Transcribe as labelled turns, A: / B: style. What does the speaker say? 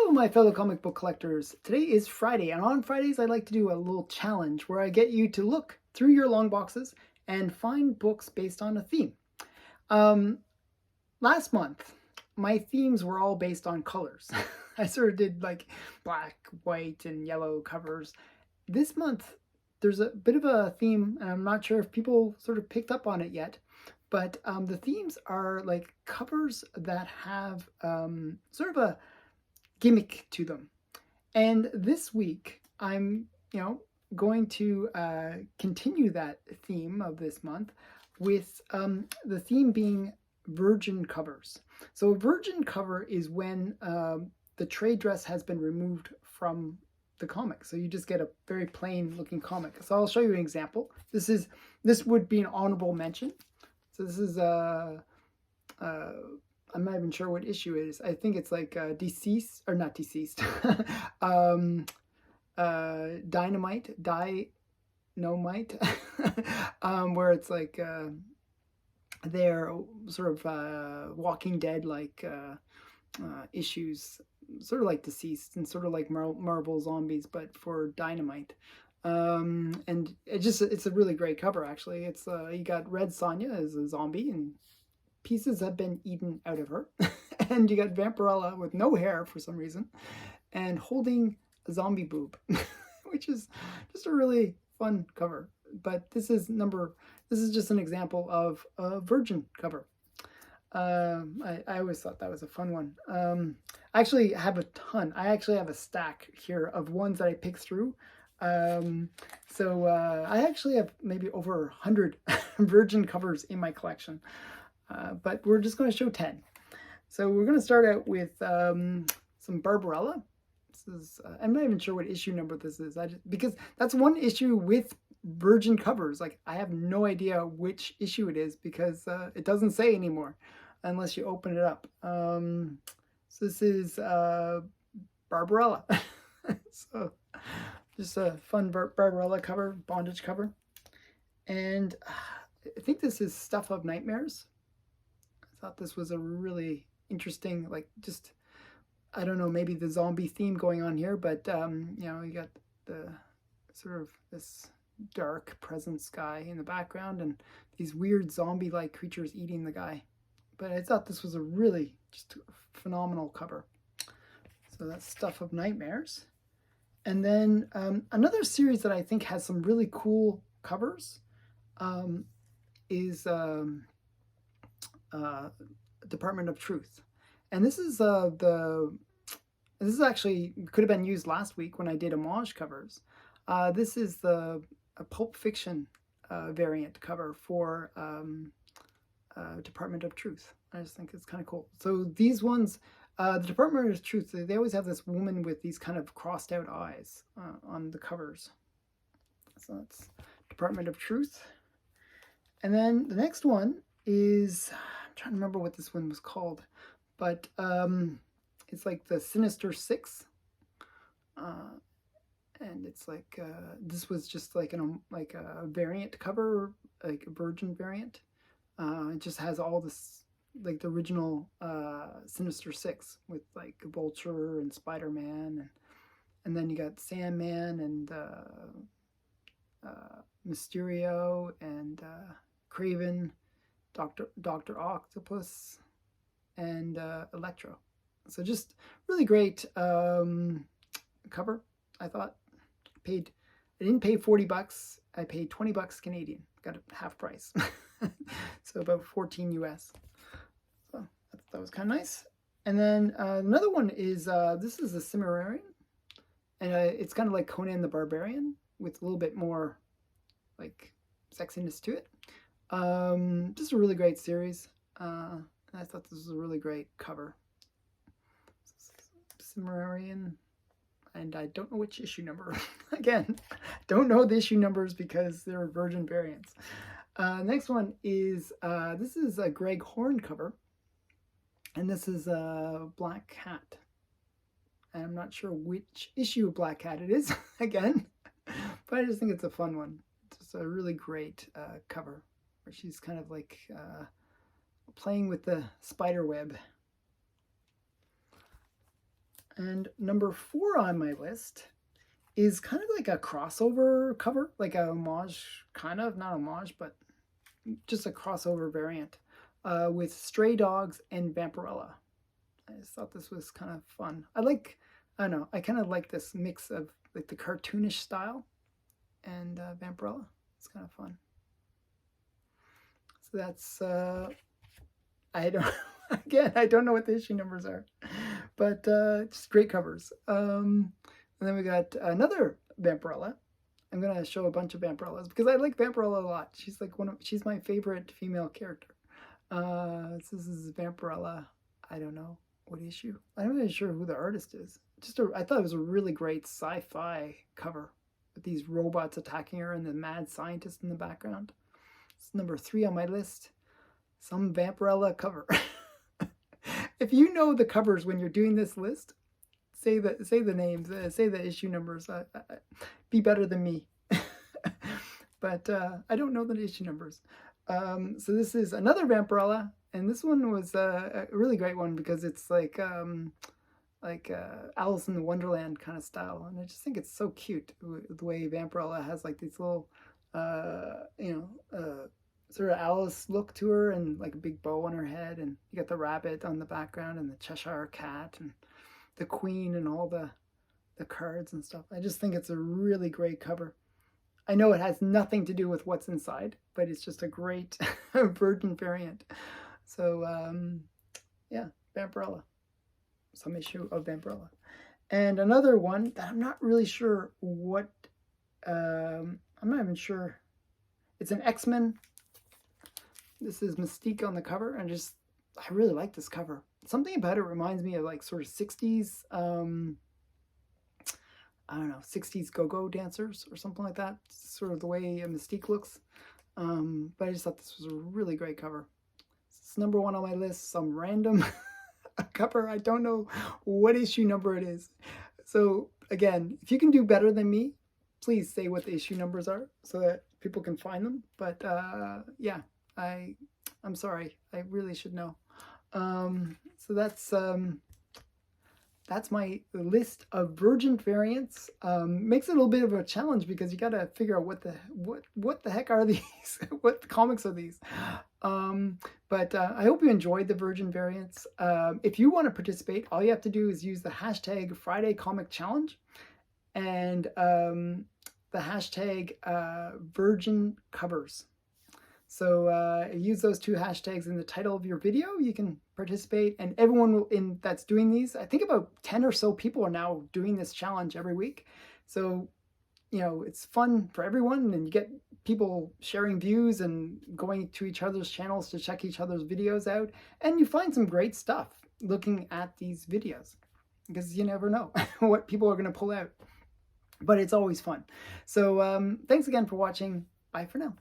A: Hello, my fellow comic book collectors. Today is Friday, and on Fridays, I like to do a little challenge where I get you to look through your long boxes and find books based on a theme. Um, Last month, my themes were all based on colors. I sort of did like black, white, and yellow covers. This month, there's a bit of a theme, and I'm not sure if people sort of picked up on it yet, but the themes are like covers that have sort of a gimmick to them. And this week, I'm, going to continue that theme of this month with the theme being virgin covers. So a virgin cover is when the trade dress has been removed from the comic. So you just get a very plain looking comic. So I'll show you an example. This would be an honorable mention. So this is I'm not even sure what issue it is. I think it's like deceased or not deceased. Dynamite, where it's like they're sort of Walking Dead like issues, sort of like Deceased and sort of like Marvel Zombies, but for Dynamite. And it's a really great cover actually. It's you got Red Sonja as a zombie and pieces have been eaten out of her. And you got Vampirella with no hair for some reason and holding a zombie boob, which is just a really fun cover. But this is just an example of a virgin cover. I always thought that was a fun one. I actually have a ton. I actually have a stack here of ones that I picked through. I actually have maybe over 100 virgin covers in my collection. But we're just going to show 10. So we're going to start out with some Barbarella. This is I'm not even sure what issue number this is. Because that's one issue with virgin covers. Like I have no idea which issue it is because it doesn't say anymore unless you open it up. So this is Barbarella. So just a fun Barbarella cover, bondage cover. And I think this is Stuff of Nightmares. Thought this was a really interesting, like just, I don't know, maybe the zombie theme going on here, but you got the sort of this dark present sky in the background and these weird zombie-like creatures eating the guy. But I thought this was a really just phenomenal cover. So that's Stuff of Nightmares. And then another series that I think has some really cool covers is Department of Truth. And this is actually could have been used last week when I did homage covers. This is the Pulp Fiction variant cover for Department of Truth. I just think it's kind of cool. So these ones, the Department of Truth, they always have this woman with these kind of crossed out eyes on the covers. So that's Department of Truth. And then the next one is, I'm trying to remember what this one was called, but it's like the Sinister Six. And it's like this was just like a variant cover, like a virgin variant. It just has all this, like the original Sinister Six with like Vulture and Spider-Man, and then you got Sandman and Mysterio and Kraven, Dr. Octopus, and Electro. So just really great cover, I thought. I didn't pay $40. I paid $20 Canadian. Got it half price. So about 14 US. So that was kind of nice. And then another one is, this is a Cimmerian. And it's kind of like Conan the Barbarian with a little bit more like sexiness to it. Just a really great series. I thought this was a really great cover. Cimmerian. And I don't know which issue number. Again, don't know the issue numbers because they're virgin variants. Next one is, this is a Greg Horn cover. And this is a Black Cat. And I'm not sure which issue of Black Cat it is, again. But I just think it's a fun one. It's a really great cover where she's kind of like playing with the spider web. And number 4 on my list is kind of like a crossover cover, like a homage, kind of, not homage, but just a crossover variant with Stray Dogs and Vampirella. I just thought this was kind of fun. I don't know, I kind of like this mix of like the cartoonish style and Vampirella. It's kind of fun. So that's, I don't, again, I don't know what the issue numbers are, but just great covers. And then we got another Vampirella. I'm gonna show a bunch of Vampirellas because I like Vampirella a lot. She's like she's my favorite female character. So this is Vampirella. I don't know what issue. I'm not even sure who the artist is. I thought it was a really great sci-fi cover with these robots attacking her and the mad scientist in the background. It's number 3 on my list. Some Vampirella cover. If you know the covers when you're doing this list, say the names, say the issue numbers. Be better than me. But I don't know the issue numbers. So this is another Vampirella, and this one was a really great one because it's like Alice in the Wonderland kind of style, and I just think it's so cute the way Vampirella has like these little, sort of Alice look to her, and like a big bow on her head, and you got the rabbit on the background, and the Cheshire Cat, and the Queen, and all the cards and stuff. I just think it's a really great cover. I know it has nothing to do with what's inside, but it's just a great Virgin variant. So yeah, Vampirella. Some issue of Vampirella. And another one that I'm not really sure what, I'm not even sure. It's an X-Men. This is Mystique on the cover, and I really like this cover. Something about it reminds me of like sort of 60s, I don't know, 60s go-go dancers or something like that. Sort of the way a Mystique looks. But I just thought this was a really great cover. It's number 1 on my list, some random cover. I don't know what issue number it is. So again, if you can do better than me, please say what the issue numbers are so that people can find them. But yeah, I'm sorry. I really should know. So that's my list of Virgin variants. Makes it a little bit of a challenge because you got to figure out what the heck are these? What comics are these? But I hope you enjoyed the Virgin variants. If you want to participate, all you have to do is use the hashtag Friday Comic Challenge and the hashtag Virgin Covers. So use those 2 hashtags in the title of your video. You can participate, and everyone that's doing these, I think about 10 or so people are now doing this challenge every week. So, it's fun for everyone, and you get people sharing views and going to each other's channels to check each other's videos out, and you find some great stuff looking at these videos because you never know what people are going to pull out. But it's always fun. So thanks again for watching. Bye for now.